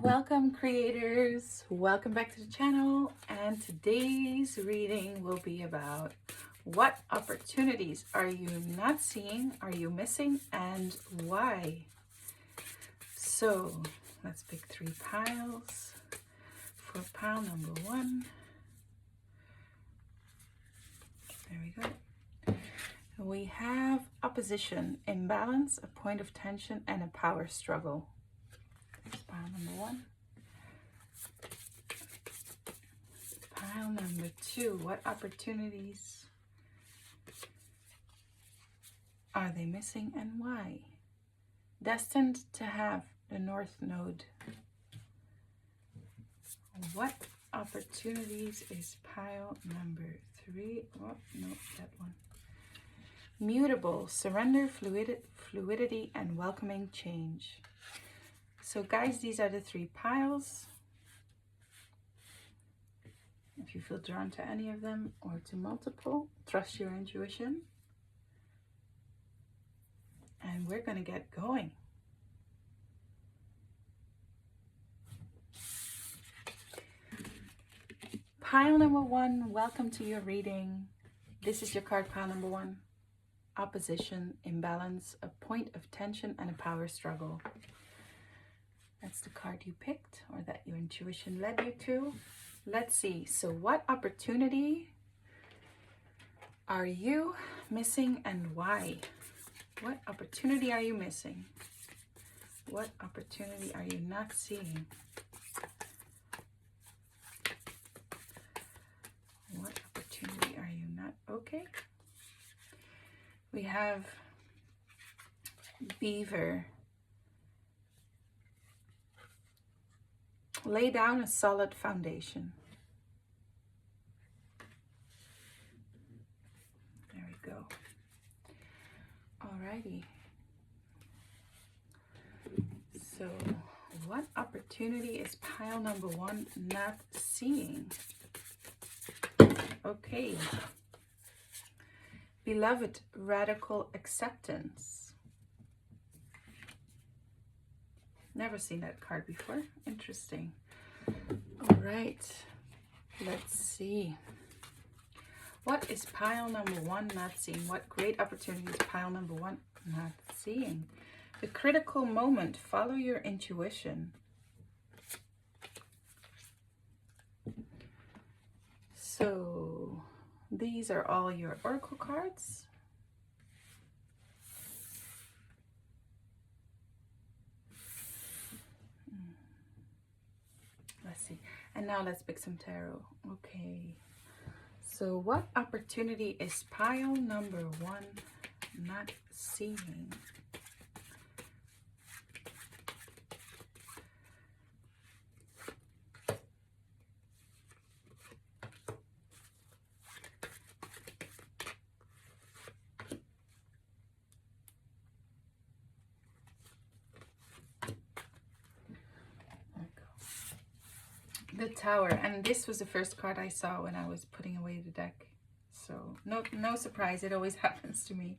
Welcome creators, welcome back to the channel, and today's reading will be about what opportunities are you not seeing, are you missing, and why. So let's pick 3 piles for pile number 1. There we go. We have opposition, imbalance, a point of tension, and a power struggle. There's pile number 1. Pile number 2, what opportunities are they missing and why? Destined to have the North Node. What opportunities is pile number 3? Oh, no, that one. Mutable, surrender, fluidity, and welcoming change. So guys, these are the 3 piles. If you feel drawn to any of them or to multiple, trust your intuition. And we're going to get going. Pile number 1, welcome to your reading. This is your card, pile number 1. Opposition, imbalance, a point of tension, and a power struggle. That's the card you picked, or that your intuition led you to. Let's see. So what opportunity are you missing and why? What opportunity are you missing? What opportunity are you not seeing? What opportunity are you not? Okay. We have Beaver. Lay down a solid foundation. There we go. Alrighty. So, what opportunity is pile number 1 not seeing? Okay. Beloved, radical acceptance. Never seen that card before. Interesting. All right. Let's see. What is pile number 1 not seeing? What great opportunity is pile number 1 not seeing? The critical moment. Follow your intuition. So these are all your oracle cards. Let's see. And now let's pick some tarot. Okay. So what opportunity is pile number 1 not seeing? The Tower, and this was the first card I saw when I was putting away the deck, so no surprise, it always happens to me.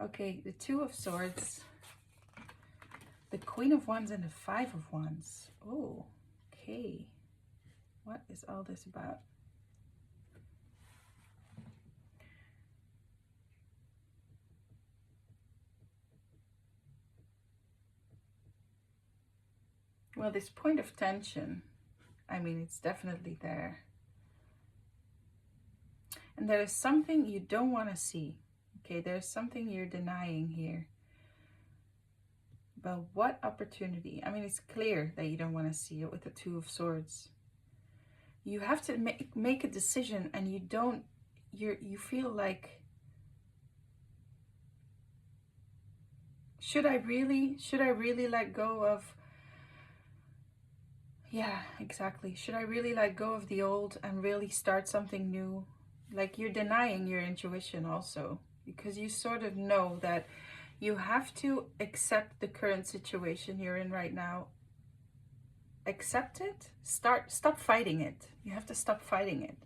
Okay, the 2 of Swords, the Queen of Wands, and the 5 of Wands. Oh, okay, what is all this about? Well, this point of tension, I mean, it's definitely there. And there is something you don't want to see. Okay, there's something you're denying here. But what opportunity? I mean, it's clear that you don't want to see it with the 2 of Swords. You have to make a decision, and you don't, you feel like, should I really let go of, yeah, exactly. Should I really let go of the old and really start something new? Like, you're denying your intuition also, because you sort of know that you have to accept the current situation you're in right now. Accept it. Stop fighting it. You have to stop fighting it.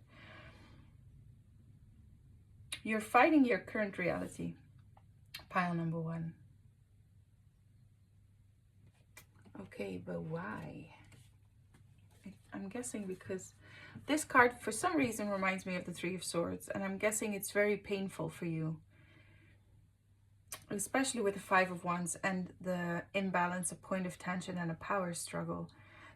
You're fighting your current reality. Pile number 1. Okay, but why? I'm guessing because this card for some reason reminds me of the Three of Swords, and I'm guessing it's very painful for you, especially with the Five of Wands and the imbalance, a point of tension and a power struggle.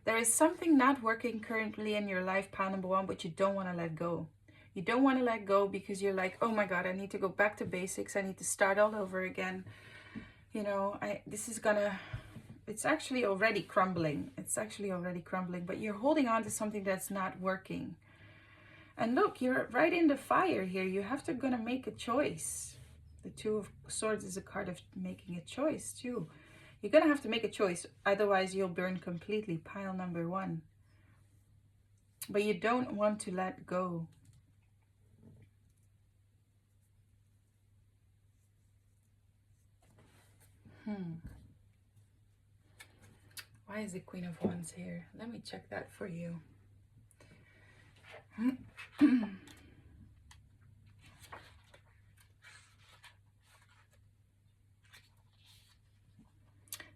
There is something not working currently in your life, pile number one, but you don't want to let go. You don't want to let go because you're like, oh my God, I need to go back to basics. I need to start all over again. You know, this is gonna, it's actually already crumbling. It's actually already crumbling, but you're holding on to something that's not working. And look, you're right in the fire here. You have to gonna make a choice. The Two of Swords is a card of making a choice too. You're gonna have to make a choice, otherwise you'll burn completely, pile number one. But you don't want to let go. Why is the Queen of Wands here? Let me check that for you.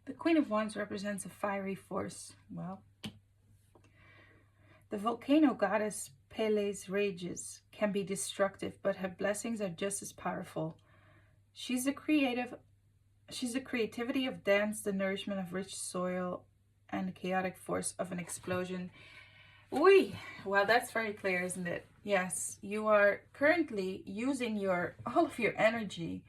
The Queen of Wands represents a fiery force. Well, the volcano goddess Pele's rages can be destructive, but her blessings are just as powerful. She's the creativity of dance, the nourishment of rich soil, and the chaotic force of an explosion. Well, that's very clear, isn't it? Yes, you are currently using all of your energy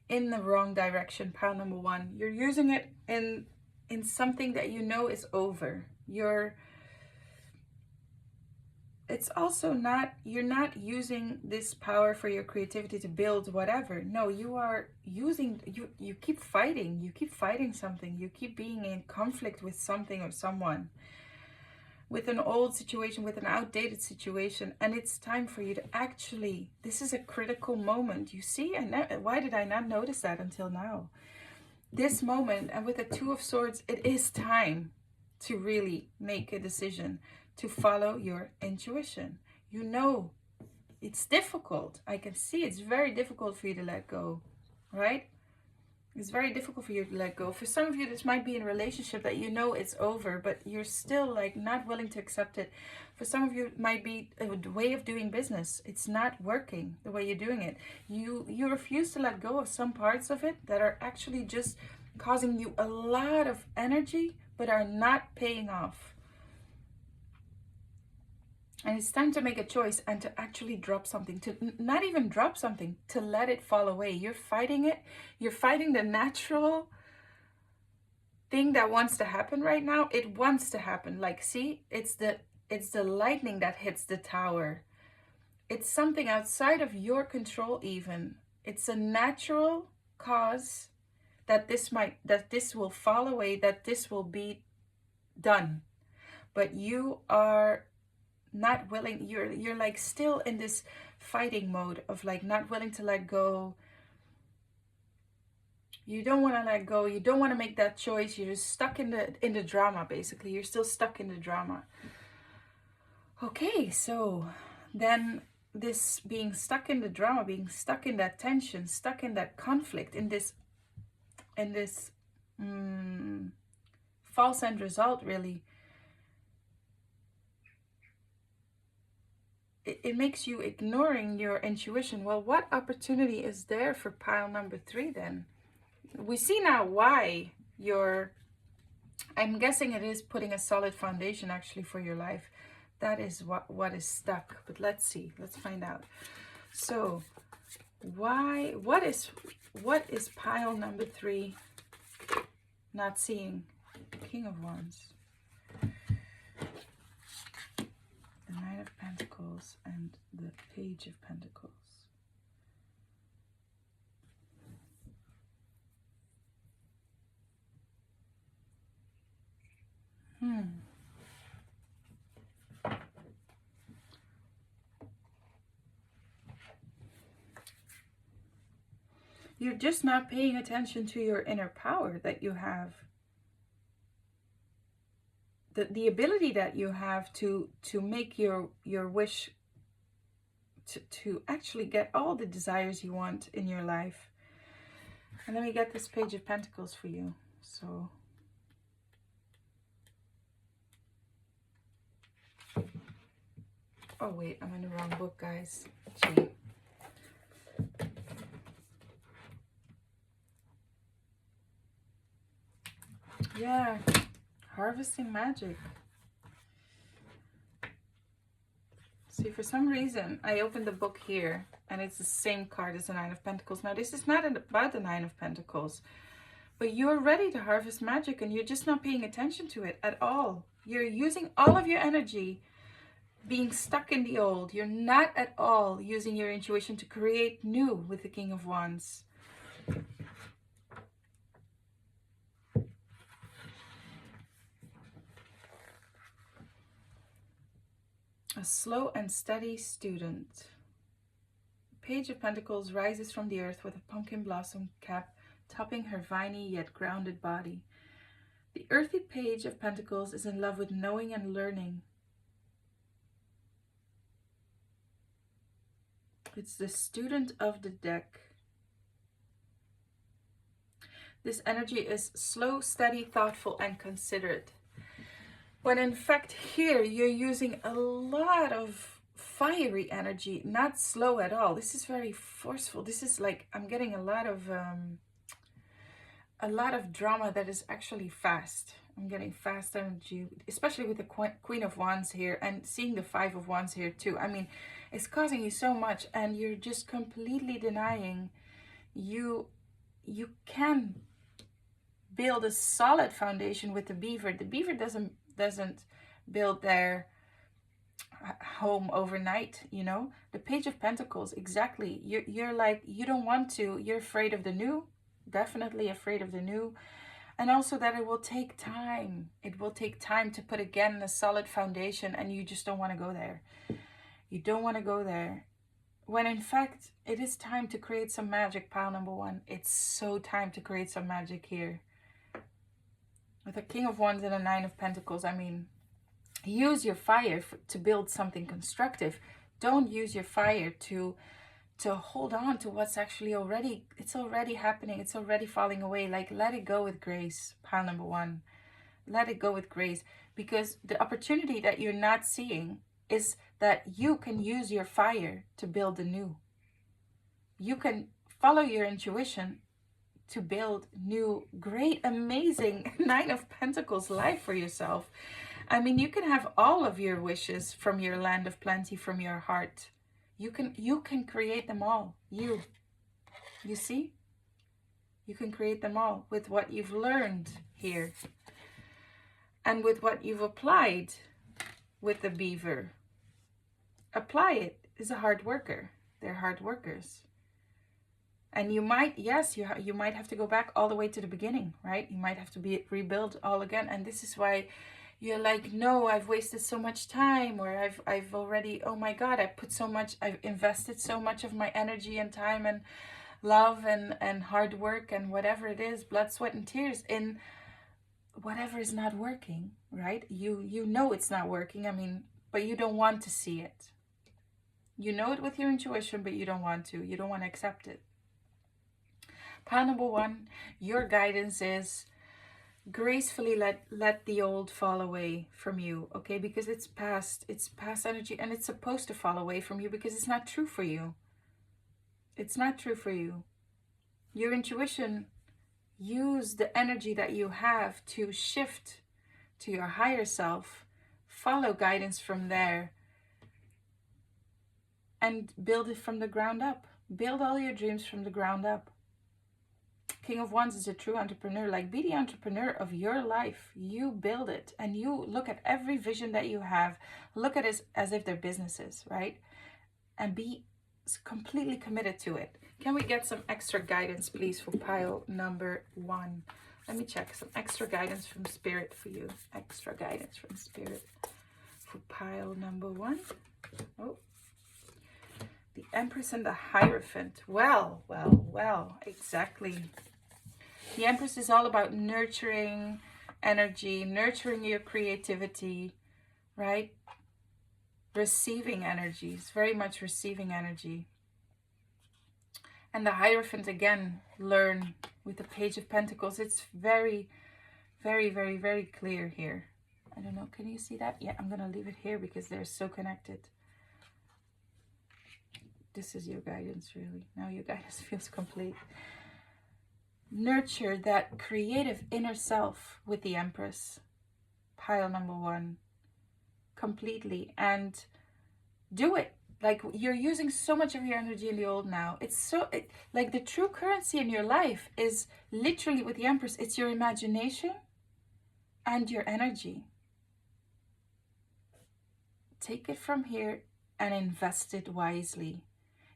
in the wrong direction, pile number one. You're using it in something that you know is over. It's also not, you're not using this power for your creativity to build whatever. No, you are using, you keep fighting something. You keep being in conflict with something or someone, with an old situation, with an outdated situation. And it's time for you to actually, this is a critical moment. You see, why did I not notice that until now? This moment, and with the Two of Swords, it is time to really make a decision, to follow your intuition. You know, it's difficult. I can see it's very difficult for you to let go, right? It's very difficult for you to let go. For some of you, this might be in a relationship that you know it's over, but you're still like not willing to accept it. For some of you, it might be a way of doing business. It's not working the way you're doing it. You refuse to let go of some parts of it that are actually just causing you a lot of energy, but are not paying off. And it's time to make a choice and to actually drop something, to not even drop something, to let it fall away. You're fighting it. You're fighting the natural thing that wants to happen right now. It wants to happen. Like, see, it's the lightning that hits the tower. It's something outside of your control even. It's a natural cause that this will fall away, that this will be done. But you are not willing, you're like still in this fighting mode of like not willing to let go. You don't want to let go. You don't want to make that choice. You're just stuck in the drama, basically. You're still stuck in the drama. Okay, so then this being stuck in the drama, being stuck in that tension, stuck in that conflict, in this false end result, really, it makes you ignoring your intuition. Well, what opportunity is there for pile number three then? We see now why I'm guessing it is putting a solid foundation actually for your life. That is what is stuck. But let's see, let's find out. So what is pile number three not seeing? King of Wands, the Knight of Pentacles, and the Page of Pentacles. You're just not paying attention to your inner power that you have. The ability that you have to make your wish to actually get all the desires you want in your life. And let me get this Page of Pentacles for you. So Oh wait, I'm in the wrong book, guys. Gee. Yeah, Harvesting Magic. See, for some reason, I opened the book here, and it's the same card as the Nine of Pentacles. Now, this is not about the Nine of Pentacles, but you're ready to harvest magic, and you're just not paying attention to it at all. You're using all of your energy being stuck in the old. You're not at all using your intuition to create new with the King of Wands. A slow and steady student. Page of Pentacles rises from the earth with a pumpkin blossom cap topping her viney yet grounded body. The earthy Page of Pentacles is in love with knowing and learning. It's the student of the deck. This energy is slow, steady, thoughtful, and considerate. When in fact here you're using a lot of fiery energy, not slow at all. This is very forceful. This is like, I'm getting a lot of drama that is actually fast. I'm getting fast energy, especially with the Queen of Wands here, and seeing the Five of Wands here too. I mean, it's causing you so much, and you're just completely denying you can build a solid foundation with the beaver. The beaver doesn't build their home overnight, you know. The Page of Pentacles, exactly. You're like, you don't want to. You're afraid of the new. Definitely afraid of the new. And also that it will take time. It will take time to put again a solid foundation, and you just don't want to go there. You don't want to go there. When in fact, it is time to create some magic, pile number one. It's so time to create some magic here. With a King of Wands and a Nine of Pentacles, I mean, use your fire to build something constructive. Don't use your fire to hold on to what's actually already happening. It's already falling away. Like, let it go with grace, pile number one. Let it go with grace, because the opportunity that you're not seeing is that you can use your fire to build the new. You can follow your intuition to build new, great, amazing Nine of Pentacles life for yourself. I mean, you can have all of your wishes from your land of plenty, from your heart. You can create them all. You see? You can create them all with what you've learned here. And with what you've applied with the beaver. Apply it. Is a hard worker. They're hard workers. And you might, yes, you might have to go back all the way to the beginning, right? You might have to rebuild all again. And this is why you're like, no, I've wasted so much time, or I've already, oh my God, I've invested so much of my energy and time and love and hard work and whatever it is, blood, sweat, and tears in whatever is not working, right? You know it's not working, I mean, but you don't want to see it. You know it with your intuition, but you don't want to. You don't want to accept it. Pile number one, your guidance is gracefully let the old fall away from you, okay? Because it's past energy, and it's supposed to fall away from you because it's not true for you. It's not true for you. Your intuition, use the energy that you have to shift to your higher self, follow guidance from there, and build it from the ground up. Build all your dreams from the ground up. King of Wands is a true entrepreneur. Like, be the entrepreneur of your life. You build it, and you look at every vision that you have. Look at it as if they're businesses, right? And be completely committed to it. Can we get some extra guidance, please, for pile number one? Let me check some extra guidance from Spirit for you. Extra guidance from Spirit for pile number one. Oh. The Empress and the Hierophant. Well, exactly. The Empress is all about nurturing energy, nurturing your creativity, right? Receiving energy. It's very much receiving energy. And the Hierophant, again, learn with the Page of Pentacles. It's very, very, very, very clear here. I don't know. Can you see that? Yeah, I'm going to leave it here because they're so connected. This is your guidance, really. Now your guidance feels complete. Nurture that creative inner self with the Empress, pile number 1, completely, and do it. Like, you're using so much of your energy in the old now. It's like the true currency in your life is literally with the Empress. It's your imagination and your energy. Take it from here and invest it wisely.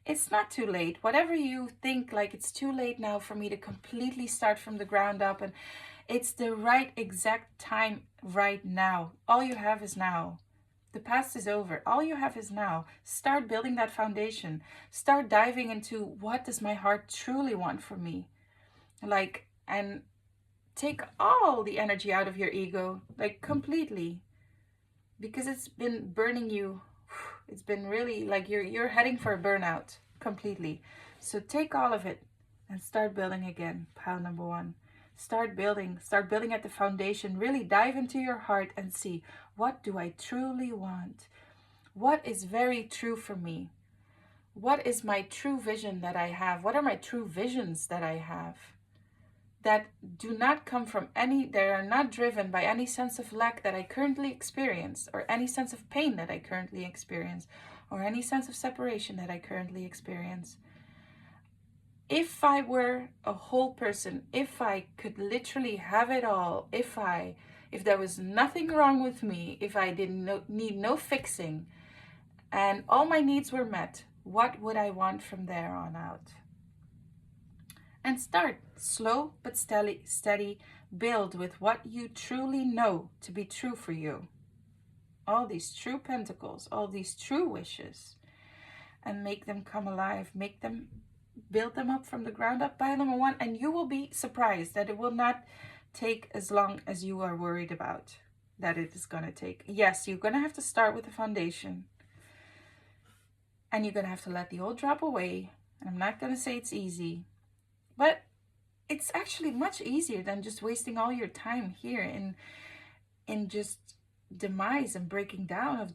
It's not too late. Whatever you think, like it's too late now for me to completely start from the ground up, and it's the right exact time right now. All you have is now. The past is over. All you have is now. Start building that foundation. Start diving into what does my heart truly want from me. Like, and take all the energy out of your ego, like completely. Because it's been burning you. It's been really like you're heading for a burnout completely. So take all of it and start building again. Pile number 1. Start building at the foundation. Really dive into your heart and see, what do I truly want? What is very true for me? What is my true vision that I have? What are my true visions that I have? That do not come from they are not driven by any sense of lack that I currently experience, or any sense of pain that I currently experience, or any sense of separation that I currently experience. If I were a whole person, if I could literally have it all, if there was nothing wrong with me, if I need no fixing, and all my needs were met, what would I want from there on out? And start slow but steady, build with what you truly know to be true for you. All these true pentacles, all these true wishes, and make them come alive. Build them up from the ground up, pile number 1, and you will be surprised that it will not take as long as you are worried about that it is going to take. Yes, you're going to have to start with the foundation, and you're going to have to let the old drop away. And I'm not going to say it's easy, but it's actually much easier than just wasting all your time here in just demise and breaking down of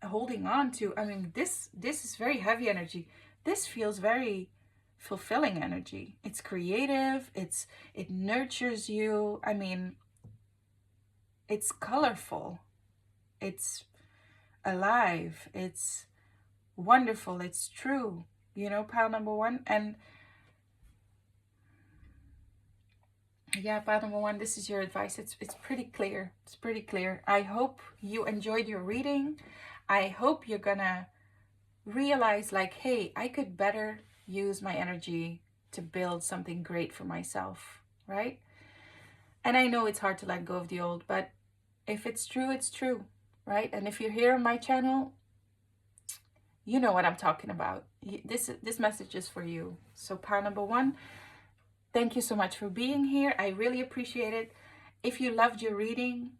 holding on to. This is very heavy energy. This feels very fulfilling energy. It's creative. It nurtures you. It's colorful. It's alive. It's wonderful. It's true. Pile number 1. And yeah, pile number 1, this is your advice. It's pretty clear. It's pretty clear. I hope you enjoyed your reading. I hope you're gonna realize, like, hey, I could better use my energy to build something great for myself, right? And I know it's hard to let go of the old, but if it's true, it's true, right? And if you're here on my channel, you know what I'm talking about. This message is for you. So pile number 1, thank you so much for being here. I really appreciate it. If you loved your reading,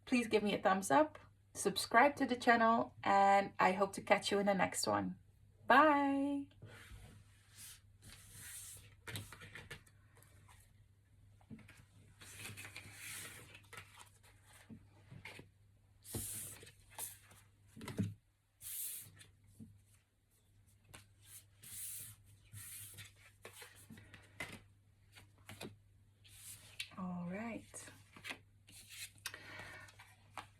please give me a thumbs up, subscribe to the channel, and I hope to catch you in the next one. Bye. All right.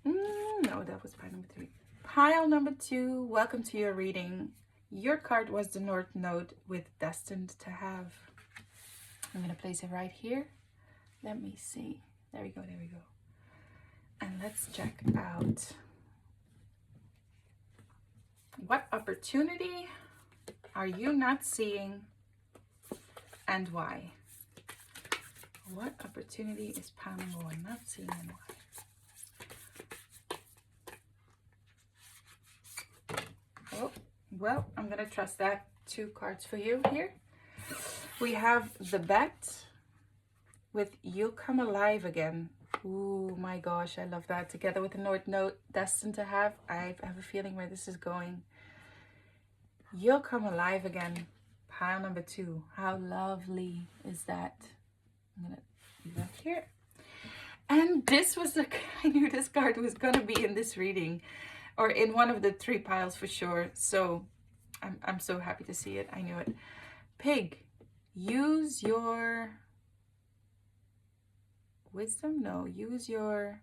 No, that was pile number 3. Pile number 2, welcome to your reading. Your card was the North Node with Destined to Have. I'm going to place it right here. Let me see. There we go, there we go. And let's check out what opportunity are you not seeing and why? What opportunity is pile number 1 not seeing and why? Oh, well, I'm going to trust that 2 cards for you here. We have the Bet with You'll Come Alive Again. Ooh, my gosh, I love that. Together with the North Node, Destined to Have. I have a feeling where this is going. You'll Come Alive Again. Pile number 2. How lovely is that? I'm going to do that here. And this was I knew this card was going to be in this reading, or in one of the 3 piles for sure. So I'm so happy to see it. I knew it. Pig, use your wisdom? No, use your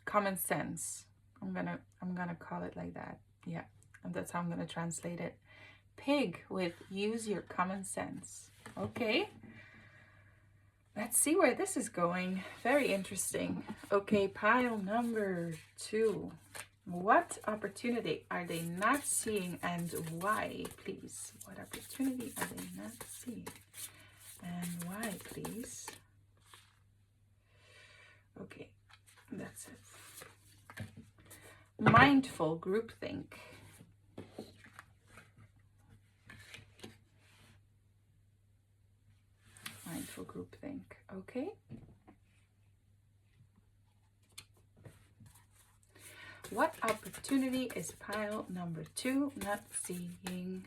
common sense. I'm gonna call it like that. Yeah, and that's how I'm gonna translate it. Pig with use your common sense. Okay. Let's see where this is going. Very interesting. Okay, pile number 2. What opportunity are they not seeing and why, please? What opportunity are they not seeing and why, please? Okay, that's it. Mindful groupthink. Mindful groupthink. Okay. What opportunity is pile number 2 not seeing?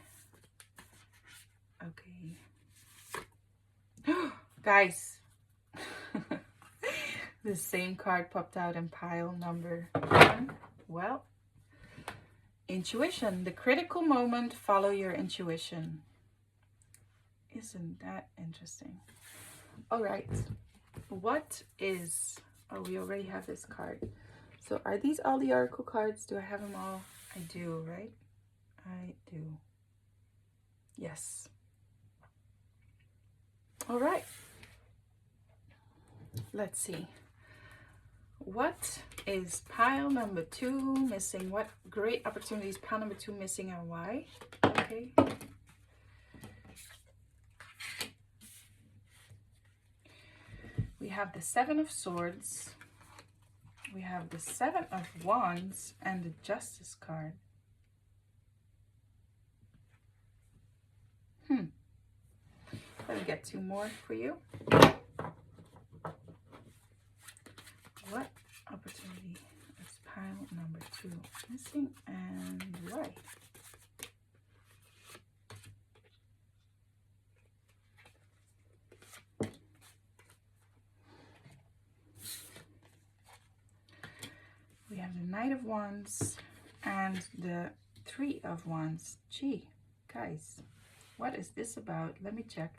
Okay. Guys, the same card popped out in pile number 1. Well, intuition. The critical moment, follow your intuition. Isn't that interesting? All right. What is... Oh, we already have this card. So are these all the oracle cards? Do I have them all? I do, right? I do. Yes. All right. Let's see. What is pile number 2 missing? What great opportunities pile number 2 missing and why? Okay. We have the 7 of Swords. We have the 7 of Wands and the Justice card. Let me get 2 more for you. What opportunity is pile number 2 missing and why? We have the Knight of Wands and the 3 of Wands. Gee, guys, what is this about? Let me check.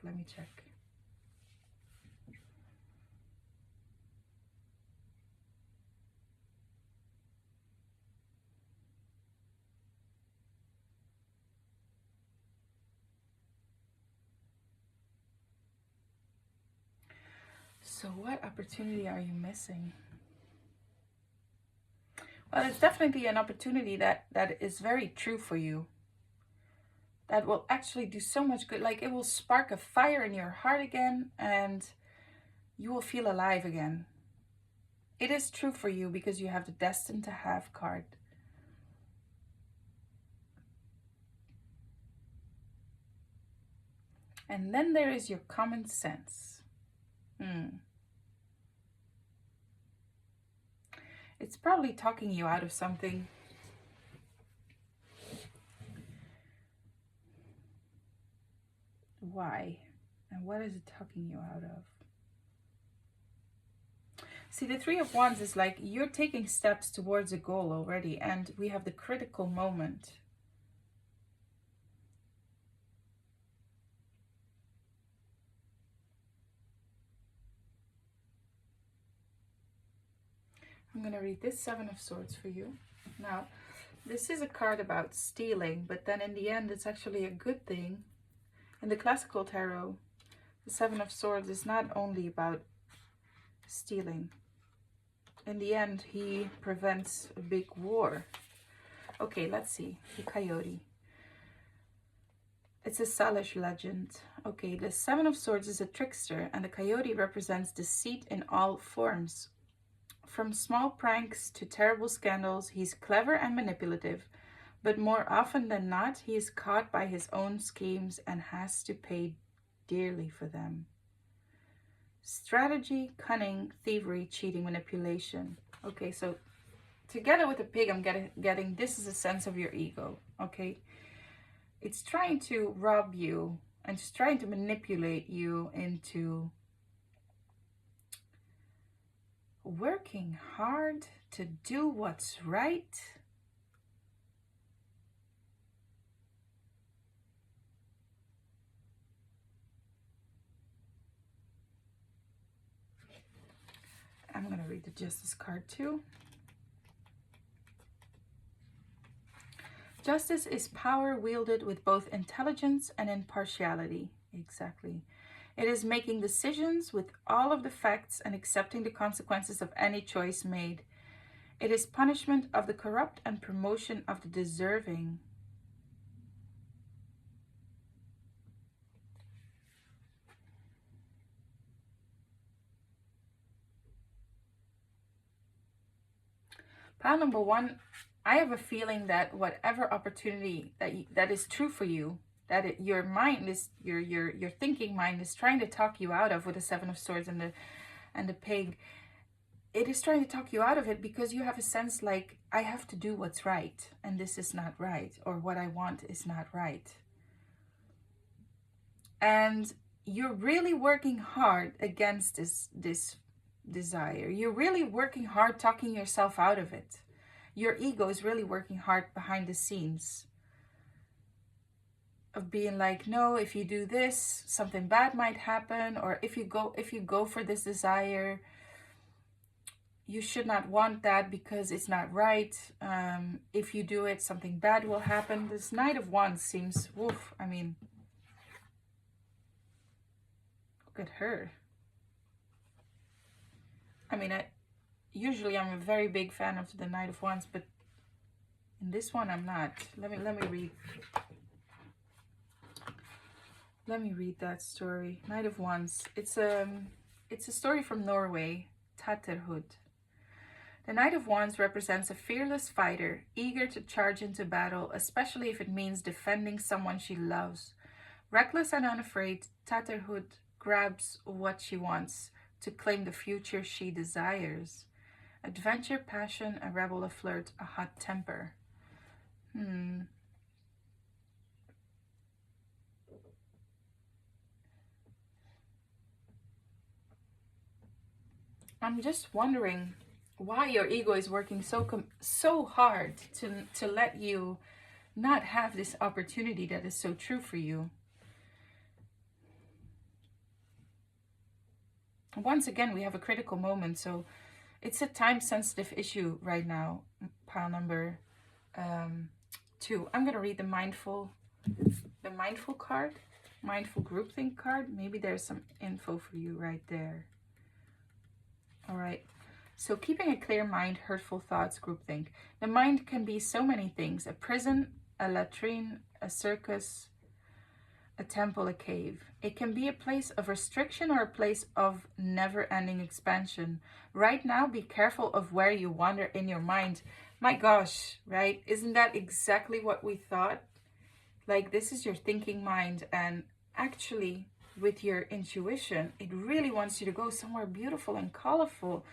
So what opportunity are you missing? Well, it's definitely an opportunity that is very true for you. That will actually do so much good. Like it will spark a fire in your heart again and you will feel alive again. It is true for you because you have the destined to have card. And then there is your common sense. It's probably talking you out of something. Why? And what is it talking you out of? See, the 3 of Wands is like you're taking steps towards a goal already, and we have the critical moment. I'm going to read this 7 of Swords for you. Now, this is a card about stealing, but then in the end, it's actually a good thing. In the classical tarot, the 7 of Swords is not only about stealing. In the end, he prevents a big war. Okay, let's see. The coyote. It's a Salish legend. Okay, the 7 of Swords is a trickster, and the coyote represents deceit in all forms. From small pranks to terrible scandals, he's clever and manipulative, but more often than not, he is caught by his own schemes and has to pay dearly for them. Strategy, cunning, thievery, cheating, manipulation. Okay, so together with the pig, I'm getting this is a sense of your ego, okay? It's trying to rob you and it's trying to manipulate you into working hard to do what's right, the Justice card too. Justice is power wielded with both intelligence and impartiality. Exactly. It is making decisions with all of the facts and accepting the consequences of any choice made. It is punishment of the corrupt and promotion of the deserving. Pile number one, I have a feeling that whatever opportunity that is true for you, that your mind is, your thinking mind is trying to talk you out of, with the Seven of Swords and the pig, it is trying to talk you out of it because you have a sense like, I have to do what's right, and this is not right, or what I want is not right. And you're really working hard against this desire. You're really working hard talking yourself out of it. Your ego is really working hard behind the scenes of being like, no, if you do this, something bad might happen, or if you go for this desire, you should not want that because it's not right. If you do it, something bad will happen. This Knight of Wands seems, woof, I mean, look at her. I mean, usually I'm a very big fan of the Knight of Wands, but in this one I'm not. Let me read. Let me read that story. Knight of Wands. It's a story from Norway, Tatterhood. The Knight of Wands represents a fearless fighter, eager to charge into battle, especially if it means defending someone she loves. Reckless and unafraid, Tatterhood grabs what she wants to claim the future she desires. Adventure, passion, a rebel, a flirt, a hot temper. I'm just wondering why your ego is working so hard to let you not have this opportunity that is so true for you. Once again, we have a critical moment, so it's a time-sensitive issue right now. Pile number 2. I'm gonna read the mindful card, mindful groupthink card. Maybe there's some info for you right there. All right. So keeping a clear mind, hurtful thoughts, groupthink. The mind can be so many things: a prison, a latrine, a circus, a temple, a cave. It can be a place of restriction or a place of never-ending expansion. Right now, be careful of where you wander in your mind. My gosh, right? Isn't that exactly what we thought? Like, this is your thinking mind, and actually with your intuition, it really wants you to go somewhere beautiful and colorful.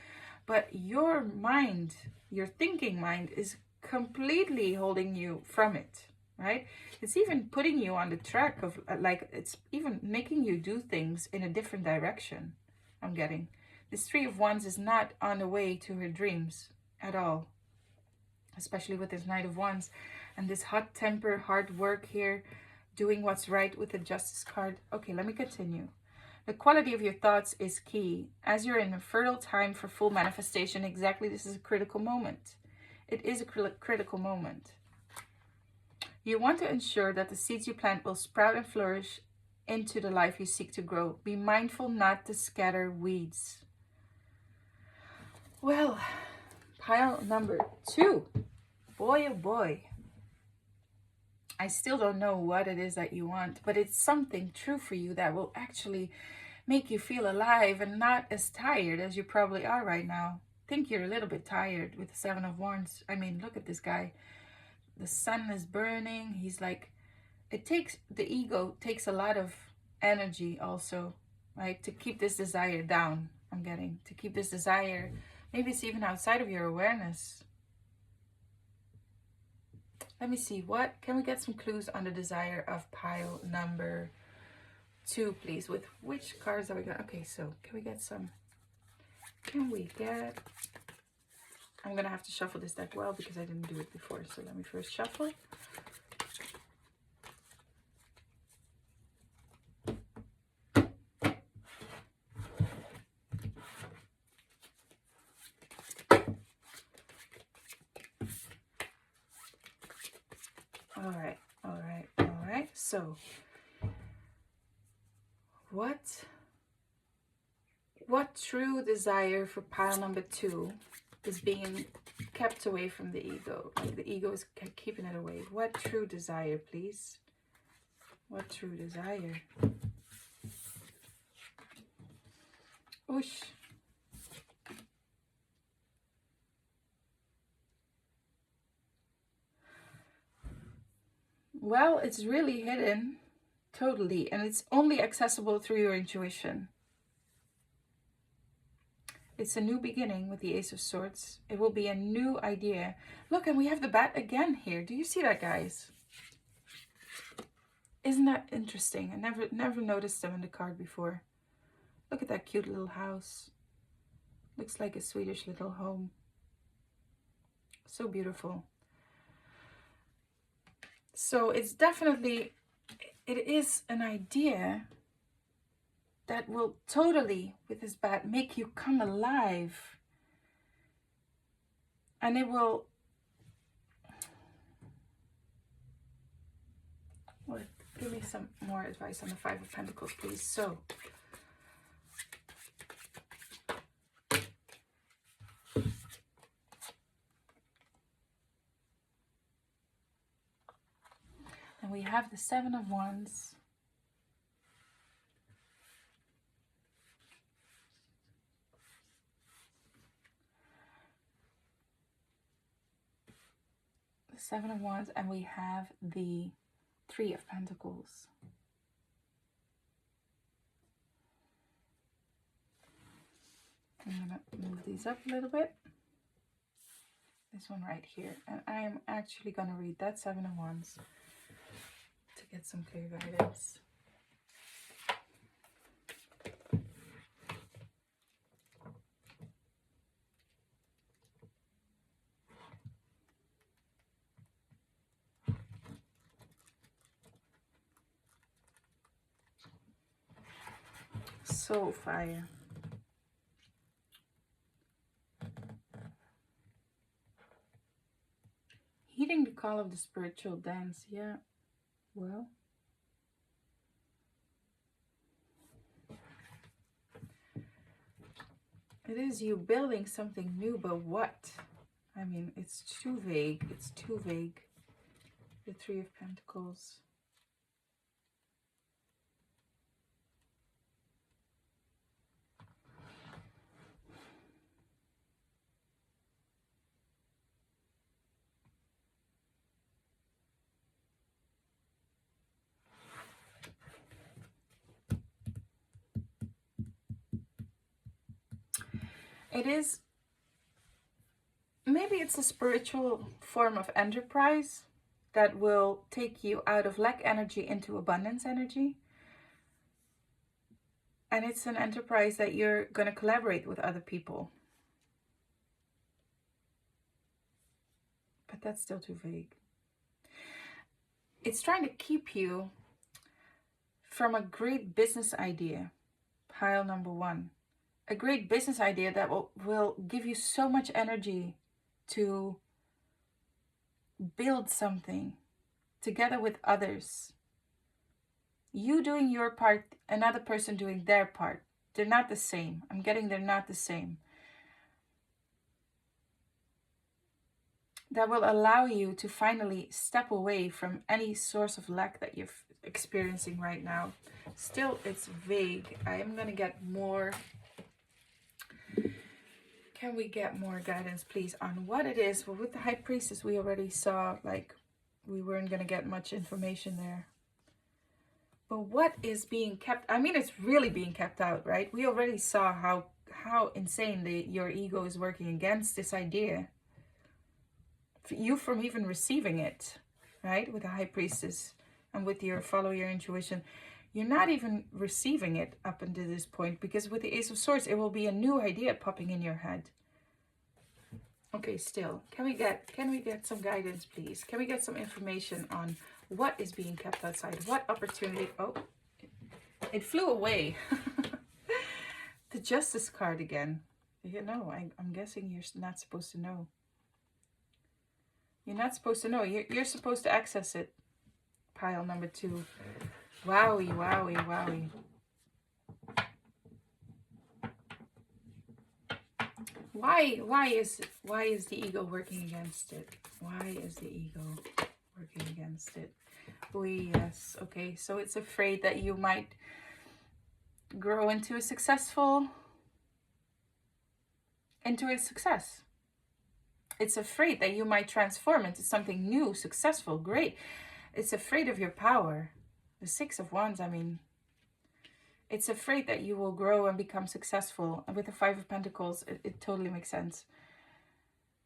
But your mind, your thinking mind, is completely holding you from it, right? It's even putting you on the track of, like, it's even making you do things in a different direction. I'm getting. This Three of Wands is not on the way to her dreams at all, especially with this Knight of Wands and this hot temper, hard work here, doing what's right with the Justice card. Okay, let me continue. The quality of your thoughts is key. As you're in a fertile time for full manifestation, exactly, this is a critical moment. It is a critical moment. You want to ensure that the seeds you plant will sprout and flourish into the life you seek to grow. Be mindful not to scatter weeds. Well, pile number 2. Boy, oh boy. I still don't know what it is that you want, but it's something true for you that will actually make you feel alive and not as tired as you probably are right now. I think you're a little bit tired with the Seven of Wands. I mean, look at this guy. The sun is burning. He's like, the ego takes a lot of energy also, right? To keep this desire down, I'm getting. To keep this desire, maybe it's even outside of your awareness. Let me see, what can we get some clues on the desire of pile number 2, please? With which cards are we going? Okay, so can we get some? I'm gonna have to shuffle this deck well because I didn't do it before. So let me first shuffle. So, what true desire for pile number 2 is being kept away from the ego? Like the ego is keeping it away. What true desire, please? What true desire? Oosh. Well, it's really hidden, totally, and it's only accessible through your intuition. It's a new beginning with the Ace of Swords. It will be a new idea. Look, and we have the bat again here. Do you see that, guys? Isn't that interesting? I never noticed them in the card before. Look at that cute little house. Looks like a Swedish little home. So beautiful. So it's definitely, it is an idea that will totally, with this bat, make you come alive. And it will, well, give me some more advice on the Five of Pentacles, please. So, and we have the Seven of Wands. The Seven of Wands, and we have the Three of Pentacles. I'm going to move these up a little bit. This one right here. And I am actually going to read that Seven of Wands to get some clear guidance. So fire. Heeding the call of the spiritual dance. Yeah, well, it is you building something new, but what? I mean, it's too vague. It's too vague. The Three of Pentacles. It is, maybe it's a spiritual form of enterprise that will take you out of lack energy into abundance energy. And it's an enterprise that you're going to collaborate with other people. But that's still too vague. It's trying to keep you from a great business idea. Pile number 1. A great business idea that will give you so much energy to build something together with others. You doing your part, another person doing their part. They're not the same. I'm getting they're not the same. That will allow you to finally step away from any source of lack that you're experiencing right now. Still, it's vague. I am going to get more. Can we get more guidance, please, on what it is? Well, with the High Priestess, we already saw, like, we weren't going to get much information there. But what is being kept? I mean, it's really being kept out, right? We already saw how insane your ego is working against this idea. You from even receiving it, right? With the High Priestess and with your follow your intuition. You're not even receiving it up until this point, because with the Ace of Swords, it will be a new idea popping in your head. Okay, still, can we get some guidance, please? Can we get some information on what is being kept outside? What opportunity? Oh, it flew away. The Justice card again. You know, I'm guessing you're not supposed to know. You're not supposed to know. You're supposed to access it. pile number 2. Wowie, wowie, wowie. Why is the ego working against it? Why is the ego working against it? Oh yes, okay, so it's afraid that you might grow into a success. It's afraid that you might transform into something new, successful, great. It's afraid of your power. The 6 of Wands, I mean, it's afraid that you will grow and become successful. And with the 5 of Pentacles, it totally makes sense.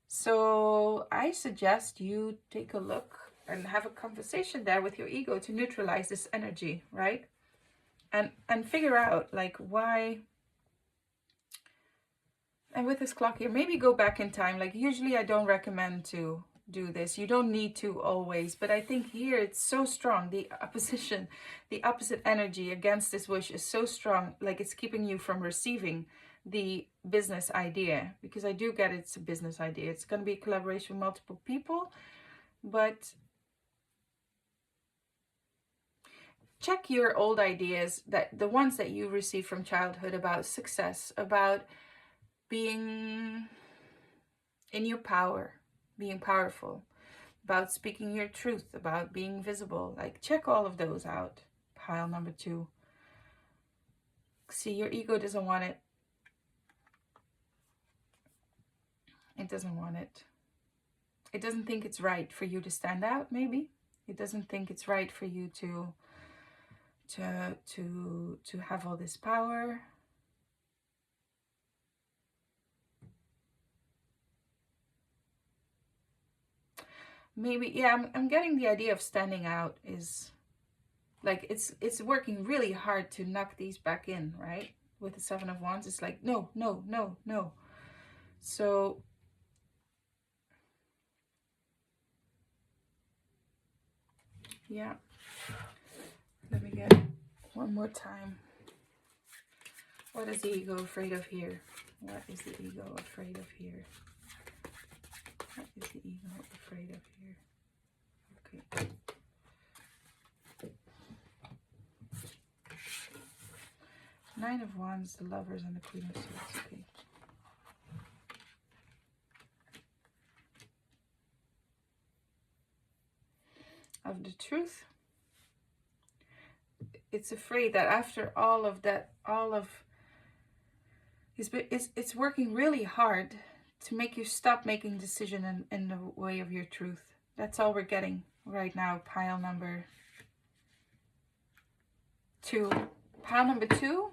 So I suggest you take a look and have a conversation there with your ego to neutralize this energy, right? And figure out like why. And with this clock here, maybe go back in time. Like usually I don't recommend to do this. You don't need to always, but I think here it's so strong. The opposition, the opposite energy against this wish is so strong. Like it's keeping you from receiving the business idea, because I do get it's a business idea. It's going to be a collaboration with multiple people, but check your old ideas, that the ones that you received from childhood about success, about being in your power, being powerful, about speaking your truth, about being visible. Like check all of those out. Pile number 2. See, your ego doesn't want it. It doesn't want it. It doesn't think it's right for you to stand out, maybe. It doesn't think it's right for you to have all this power. Maybe, yeah, I'm getting the idea of standing out is like it's working really hard to knock these back in, right? With the 7 of Wands, it's like no, no, no, no. So yeah, let me get one more time. What is the ego afraid of here? What is the ego afraid of here? What is the ego afraid of here? Okay. Nine of Wands, the Lovers, and the Queen of Swords. Okay. Of the Truth. It's afraid that after all of that, it's working really hard to make you stop making decision in the way of your truth. That's all we're getting right now. Pile number 2. Pile number 2,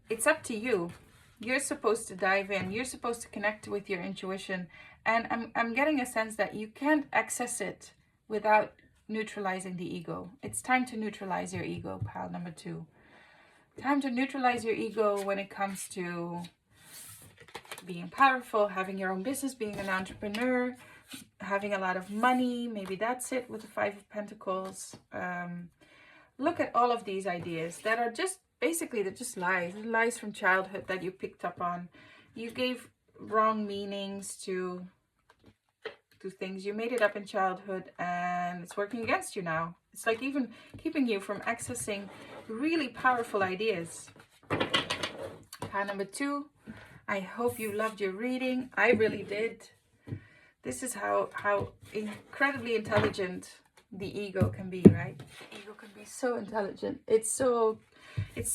it's up to you. You're supposed to dive in. You're supposed to connect with your intuition. And I'm getting a sense that you can't access it without neutralizing the ego. It's time to neutralize your ego, pile number 2. Time to neutralize your ego when it comes to being powerful, having your own business, being an entrepreneur, having a lot of money. Maybe that's it with the 5 of Pentacles. Look at all of these ideas that are just basically, they're just lies from childhood that you picked up on. You gave wrong meanings to things. You made it up in childhood and it's working against you now. It's like even keeping you from accessing really powerful ideas. Pile number 2. I hope you loved your reading. I really did. This is how incredibly intelligent the ego can be, right? The ego can be so intelligent. It's so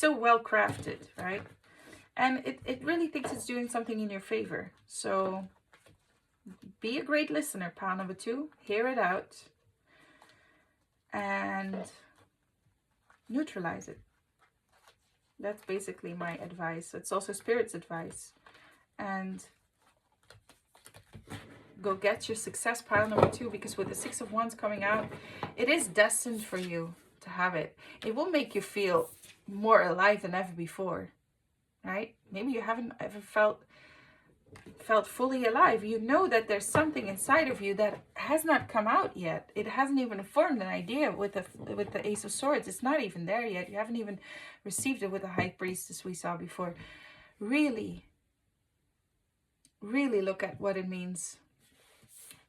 well crafted, right? And it really thinks it's doing something in your favor. So be a great listener, pile number 2. Hear it out and neutralize it. That's basically my advice. It's also Spirit's advice. And go get your success, pile number 2, because with the 6 of Wands coming out, it is destined for you to have it. It will make you feel more alive than ever before, right? Maybe you haven't ever felt fully alive. You know that there's something inside of you that has not come out yet. It hasn't even formed an idea with the Ace of Swords. It's not even there yet. You haven't even received it with the High Priestess we saw before. Really, really look at what it means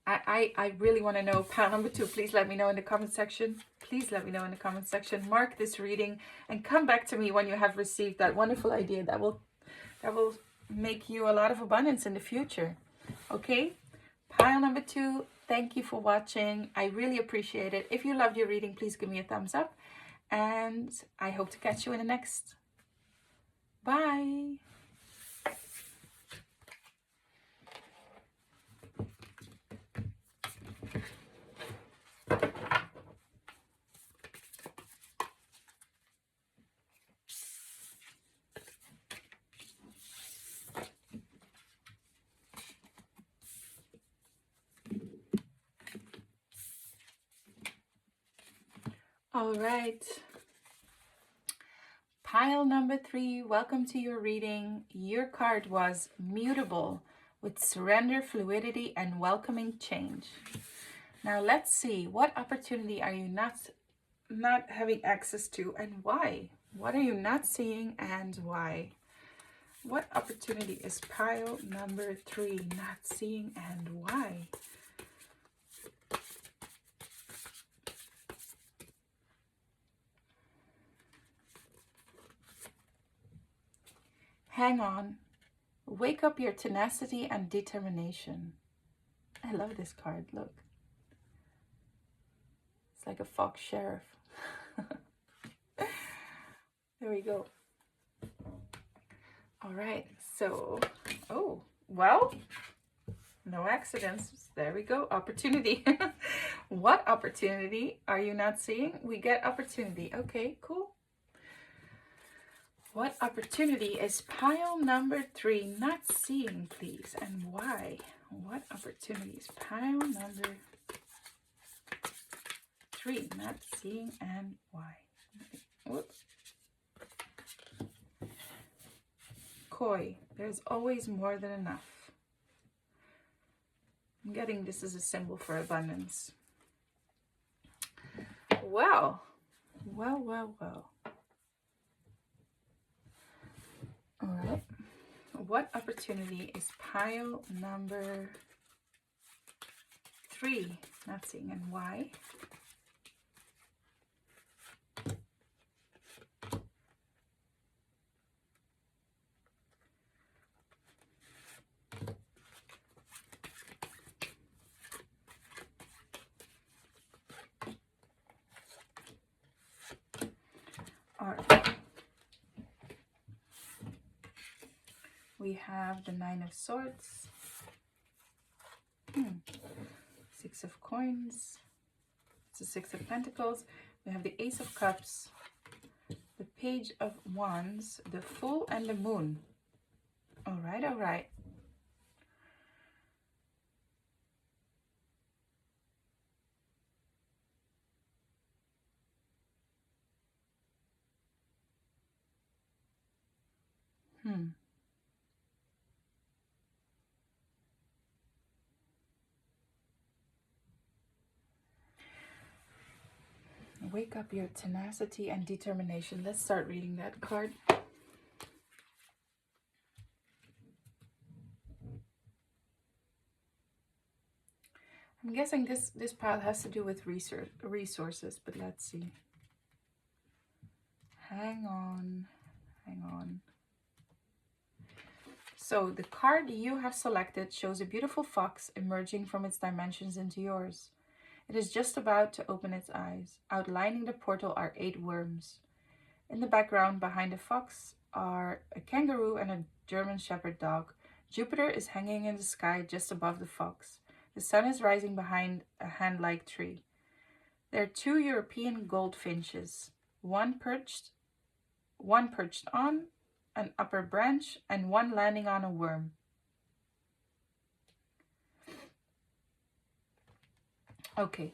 I really want to know. Pile number 2, please let me know in the comment section. Please let me know in the comment section. Mark this reading and come back to me when you have received that wonderful idea that will make you a lot of abundance in the future. Okay? Pile number 2, thank you for watching. I really appreciate it. If you loved your reading, please give me a thumbs up. And I hope to catch you in the next. Bye. All right. Pile number 3, welcome to your reading. Your card was Mutable, with surrender, fluidity, and welcoming change. Now let's see, what opportunity are you not having access to and why? What are you not seeing and why? What opportunity is pile number 3 not seeing and why? Hang on. Wake up your tenacity and determination. I love this card. Look. It's like a fox sheriff. There we go. All right. So, oh, well, no accidents. There we go. Opportunity. What opportunity are you not seeing? We get opportunity. Okay, cool. What opportunity is pile number 3 not seeing, please, and why? What opportunity is pile number 3 not seeing and why? Whoops. Koi, there's always more than enough. I'm getting this as a symbol for abundance. Well. All right. What opportunity is pile number 3 not seeing and why? All right. We have the 9 of Swords, 6 of Coins, it's the 6 of Pentacles, we have the Ace of Cups, the Page of Wands, the Fool, and the Moon. All right, all right. Wake up your tenacity and determination. Let's start reading that card. I'm guessing this pile has to do with resources, but let's see. Hang on. So the card you have selected shows a beautiful fox emerging from its dimensions into yours. It is just about to open its eyes. Outlining the portal are 8 worms. In the background, behind the fox, are a kangaroo and a German shepherd dog. Jupiter is hanging in the sky just above the fox. The sun is rising behind a hand-like tree. There are 2 European goldfinches, one perched on an upper branch and one landing on a worm. Okay.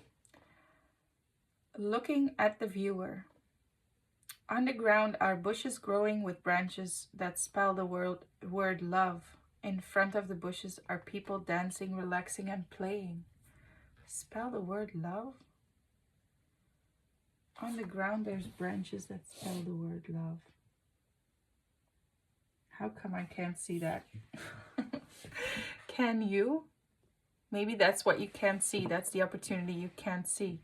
Looking at the viewer. On the ground are bushes growing with branches that spell the word love. In front of the bushes are people dancing, relaxing, and playing. Spell the word love? On the ground there's branches that spell the word love. How come I can't see that? Can you? Maybe that's what you can't see. That's the opportunity you can't see.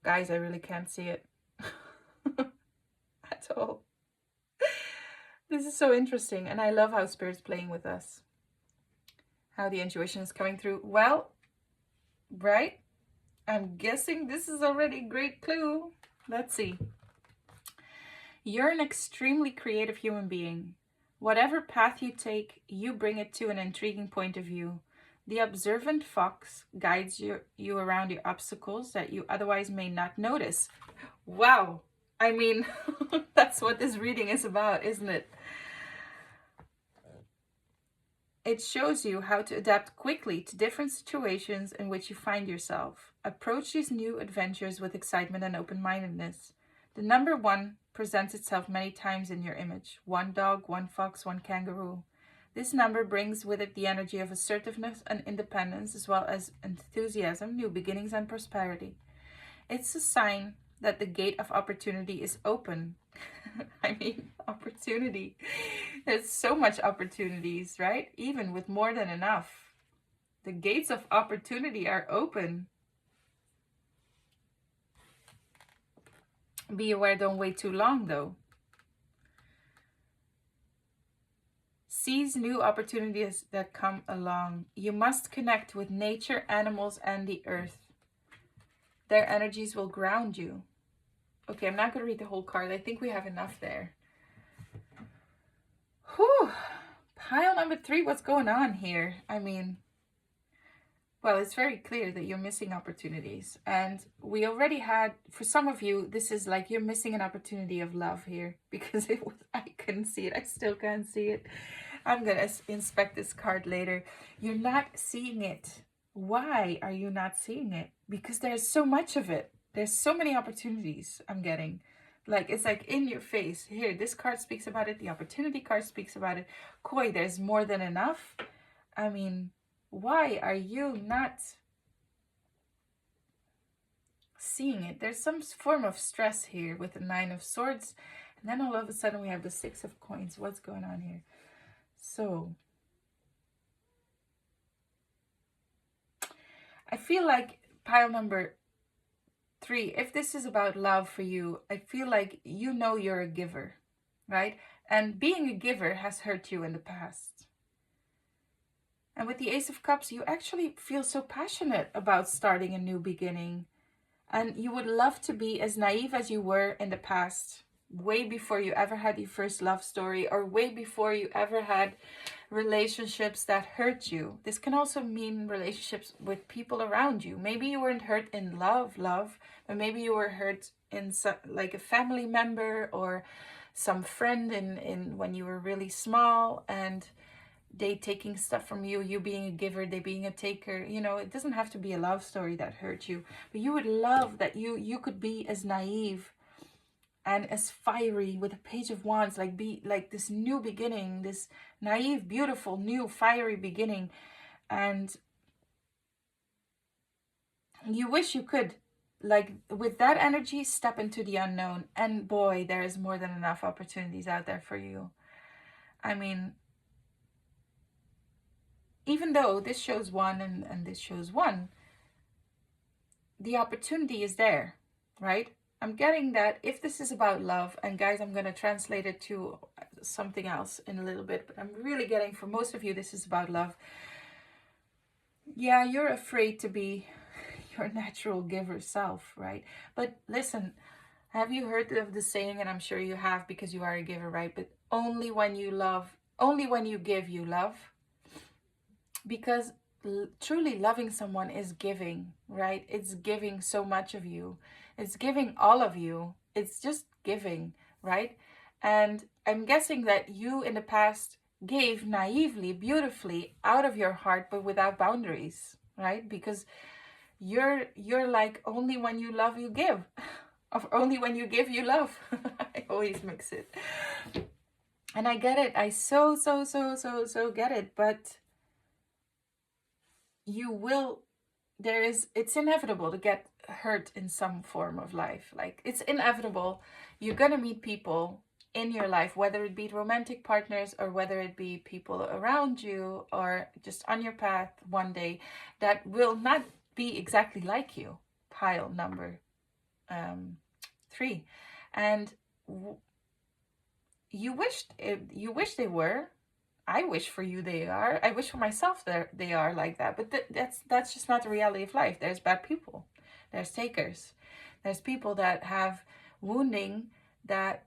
Guys, I really can't see it at all. This is so interesting, and I love how Spirit's playing with us. How the intuition is coming through. Well, right? I'm guessing this is already a great clue. Let's see. You're an extremely creative human being. Whatever path you take, you bring it to an intriguing point of view. The observant fox guides you around the obstacles that you otherwise may not notice. Wow! I mean, that's what this reading is about, isn't it? It shows you how to adapt quickly to different situations in which you find yourself. Approach these new adventures with excitement and open-mindedness. The number 1 presents itself many times in your image. 1 dog, 1 fox, 1 kangaroo. This number brings with it the energy of assertiveness and independence, as well as enthusiasm, new beginnings, and prosperity. It's a sign that the gate of opportunity is open. I mean, opportunity. There's so much opportunities, right? Even with more than enough. The gates of opportunity are open. Be aware, don't wait too long though. Seize new opportunities that come along. You must connect with nature, animals, and the earth. Their energies will ground you. Okay, I'm not going to read the whole card. I think we have enough there. Whew. Pile number 3, what's going on here? I mean, well, it's very clear that you're missing opportunities. And we already had, for some of you, this is like you're missing an opportunity of love here. Because I couldn't see it. I still can't see it. I'm going to inspect this card later. You're not seeing it. Why are you not seeing it? Because there's so much of it. There's so many opportunities I'm getting. Like, it's like in your face. Here, this card speaks about it. The opportunity card speaks about it. Koi, there's more than enough. I mean, why are you not seeing it? There's some form of stress here with the 9 of Swords. And then all of a sudden we have the 6 of Coins. What's going on here? So, I feel like pile number 3, if this is about love for you, I feel like you know you're a giver, right? And being a giver has hurt you in the past. And with the Ace of Cups, you actually feel so passionate about starting a new beginning. And you would love to be as naive as you were in the past, way before you ever had your first love story, or way before you ever had relationships that hurt you. This can also mean relationships with people around you. Maybe you weren't hurt in love, but maybe you were hurt in like a family member or some friend in when you were really small, and they taking stuff from you, you being a giver, they being a taker. You know, it doesn't have to be a love story that hurt you, but you would love that you could be as naive and as fiery with a Page of Wands, like be like this new beginning, this naive, beautiful, new, fiery beginning. And you wish you could, like, with that energy, step into the unknown. And boy, there is more than enough opportunities out there for you. I mean, even though this shows 1 and this shows 1, the opportunity is there, right? I'm getting that if this is about love, and guys, I'm going to translate it to something else in a little bit, but I'm really getting, for most of you, this is about love. Yeah, you're afraid to be your natural giver self, right? But listen, have you heard of the saying, and I'm sure you have because you are a giver, right? But only when you love, only when you give, you love. Because truly loving someone is giving, right? It's giving so much of you. It's giving all of you. It's just giving, right? And I'm guessing that you in the past gave naively, beautifully, out of your heart, but without boundaries, right? Because you're like, only when you love, you give. Or only when you give, you love. I always mix it. And I get it. I so get it. But you will, it's inevitable to get hurt in some form of life. Like, it's inevitable. You're gonna meet people in your life, whether it be romantic partners or whether it be people around you or just on your path one day, that will not be exactly like you. Pile number 3. And you wish they were. I wish for you they are. I wish for myself that they are like that. But that's just not the reality of life. There's bad people. There's takers. There's people that have wounding that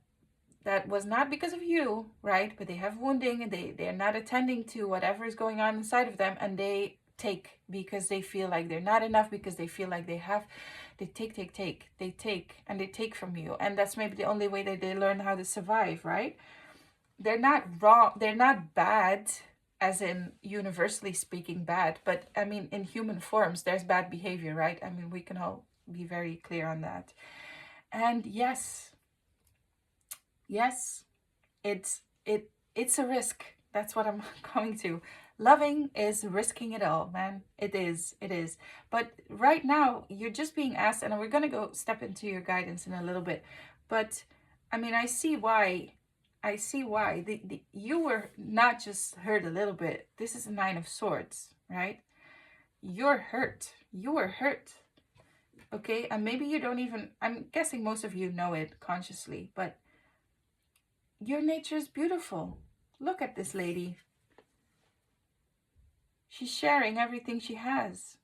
was not because of you, right? But they have wounding and they're not attending to whatever is going on inside of them, and they take because they feel like they're not enough, because they feel like they take from you. And that's maybe the only way that they learn how to survive, right? They're not wrong, they're not bad as in universally speaking bad, but I mean in human forms there's bad behavior, right? I mean we can all be very clear on that. And yes, it's a risk. That's what I'm coming to. Loving is risking it all, man. It is. But right now you're just being asked, and we're gonna go step into your guidance in a little bit, but I mean I see why. You were not just hurt a little bit. This is a 9 of Swords, right? You're hurt. You were hurt. Okay, and maybe you don't even, I'm guessing most of you know it consciously, but your nature is beautiful. Look at this lady. She's sharing everything she has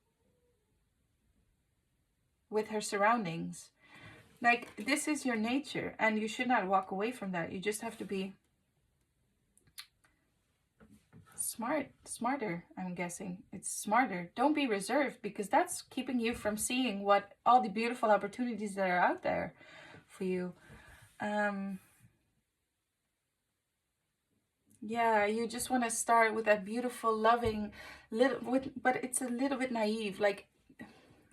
with her surroundings. Like, this is your nature, and you should not walk away from that. You just have to be smarter, I'm guessing. It's smarter. Don't be reserved, because that's keeping you from seeing what all the beautiful opportunities that are out there for you. Yeah, you just want to start with that beautiful, loving, but it's a little bit naive. Like,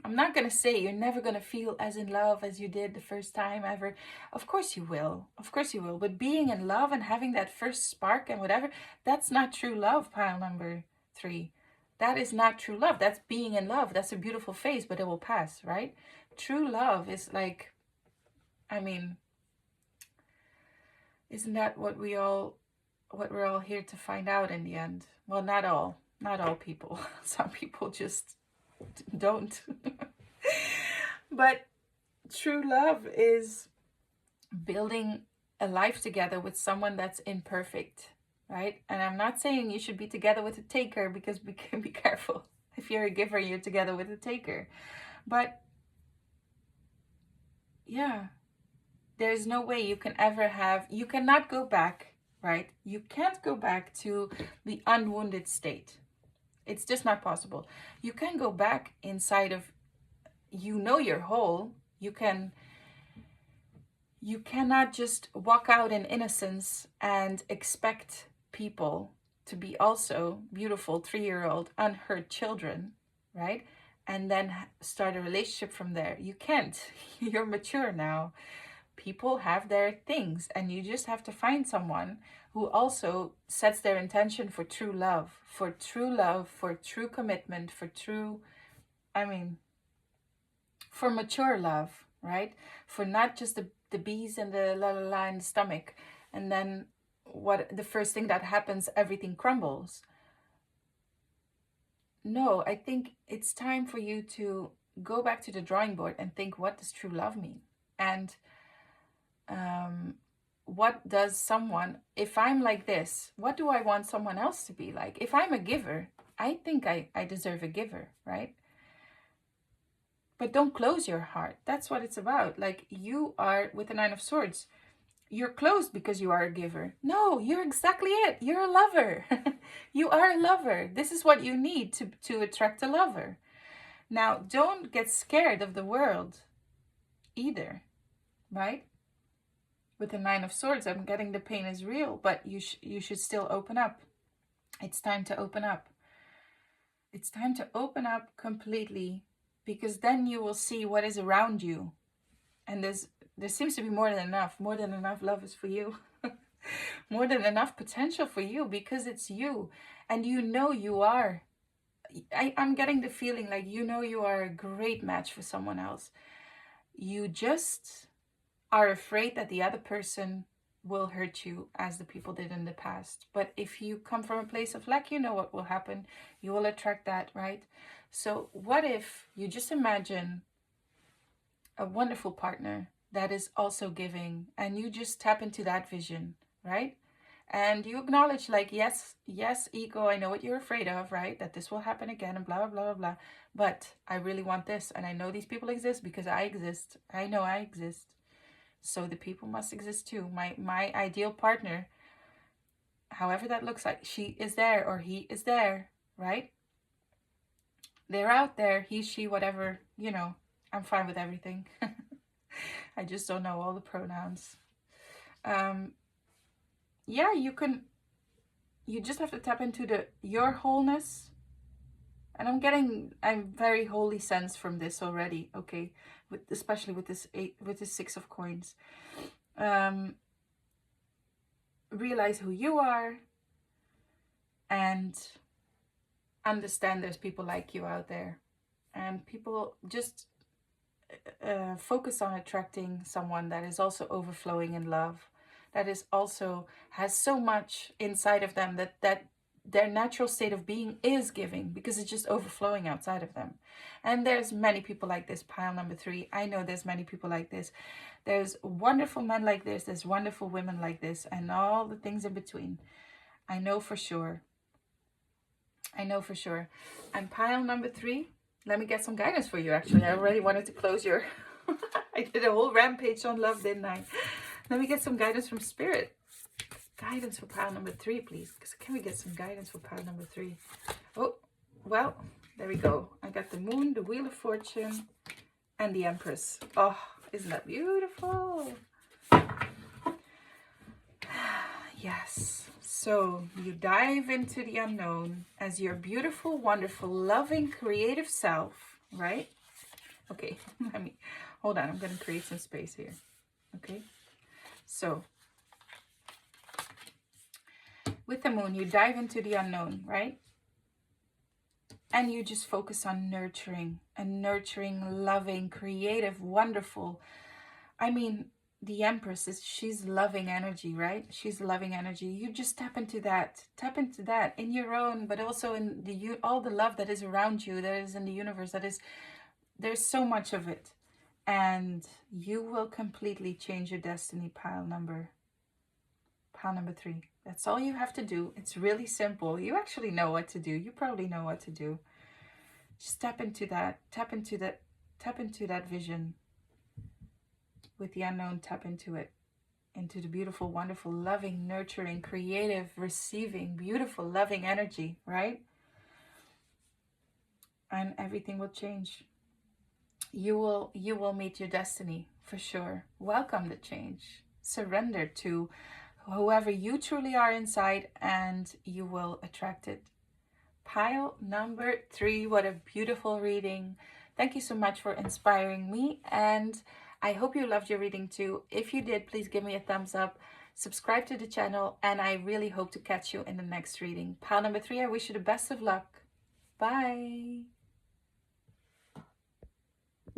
I'm not going to say you're never going to feel as in love as you did the first time ever. Of course you will. Of course you will. But being in love and having that first spark and whatever, that's not true love, pile number 3. That is not true love. That's being in love. That's a beautiful phase, but it will pass, right? True love is like, I mean, isn't that what we're all here to find out in the end? Well, not all people. Some people just don't. But true love is building a life together with someone that's imperfect, right? And I'm not saying you should be together with a taker, because be careful. If you're a giver, you're together with a taker. But yeah, there's no way you can ever you cannot go back, right? You can't go back to the unwounded state. It's just not possible. You can go back inside of, you're whole. You cannot just walk out in innocence and expect people to be also beautiful 3-year-old unhurt children, right? And then start a relationship from there. You can't. You're mature now. People have their things, and you just have to find someone who also sets their intention for true love, for true commitment, for mature love, right? For not just the bees and the la la la in the stomach, and then the first thing that happens, everything crumbles. No, I think it's time for you to go back to the drawing board and think, what does true love mean? And what does someone, if I'm like this, what do I want someone else to be like? If I'm a giver, I think I deserve a giver, right? But don't close your heart. That's what it's about. Like, you are, with the 9 of Swords, you're closed because you are a giver. No, you're exactly it. You're a lover. You are a lover. This is what you need to attract a lover. Now, don't get scared of the world either, right? With the 9 of Swords, I'm getting the pain is real, but you should still open up. It's time to open up. It's time to open up completely, because then you will see what is around you. And there seems to be more than enough. More than enough love is for you. More than enough potential for you, because it's you. And you are. I'm getting the feeling like you are a great match for someone else. You just are afraid that the other person will hurt you as the people did in the past. But if you come from a place of lack, you know what will happen. You will attract that, right? So what if you just imagine a wonderful partner that is also giving, and you just tap into that vision, right? And you acknowledge, like, yes, yes, ego, I know what you're afraid of, right? That this will happen again and blah, blah, blah, blah, blah. But I really want this. And I know these people exist because I exist. I know I exist. So the people must exist too. My ideal partner, however that looks like, she is there or he is there, right? They're out there, he, she, whatever, you know, I'm fine with everything. I just don't know all the pronouns. Yeah, you just have to tap into your wholeness. And I'm very holy sense from this already, okay? Especially with this Six of Coins. Realize who you are and understand there's people like you out there. And people just focus on attracting someone that is also overflowing in love, that is also has so much inside of them that their natural state of being is giving, because it's just overflowing outside of them. And there's many people like this, pile number 3. I know there's many people like this. There's wonderful men like this, there's wonderful women like this, and all the things in between. I know for sure. I know for sure. And pile number 3, let me get some guidance for you, actually. I already wanted to close your... I did a whole rampage on love, didn't I? Let me get some guidance from Spirit. Guidance for pile number 3, please. Can we get some guidance for pile number 3? Oh, well, there we go. I got the Moon, the Wheel of Fortune, and the Empress. Oh, isn't that beautiful? Yes. So you dive into the unknown as your beautiful, wonderful, loving, creative self, right? Okay, hold on. I'm going to create some space here. Okay. So with the Moon, you dive into the unknown, right? And you just focus on nurturing, loving, creative, wonderful. The Empress she's loving energy, right? She's loving energy. You just tap into that in your own, but also in all the love that is around you, that is in the universe, there's so much of it. And you will completely change your destiny, pile number 3. That's all you have to do. It's really simple. You actually know what to do. You probably know what to do. Just tap into that vision. With the unknown, tap into it, into the beautiful, wonderful, loving, nurturing, creative, receiving, beautiful, loving energy, right? And everything will change. You will meet your destiny for sure. Welcome the change. Surrender to whoever you truly are inside, and you will attract it. Pile number 3. What a beautiful reading. Thank you so much for inspiring me, and I hope you loved your reading too. If you did, please give me a thumbs up, subscribe to the channel, and I really hope to catch you in the next reading. Pile number 3, I wish you the best of luck. Bye.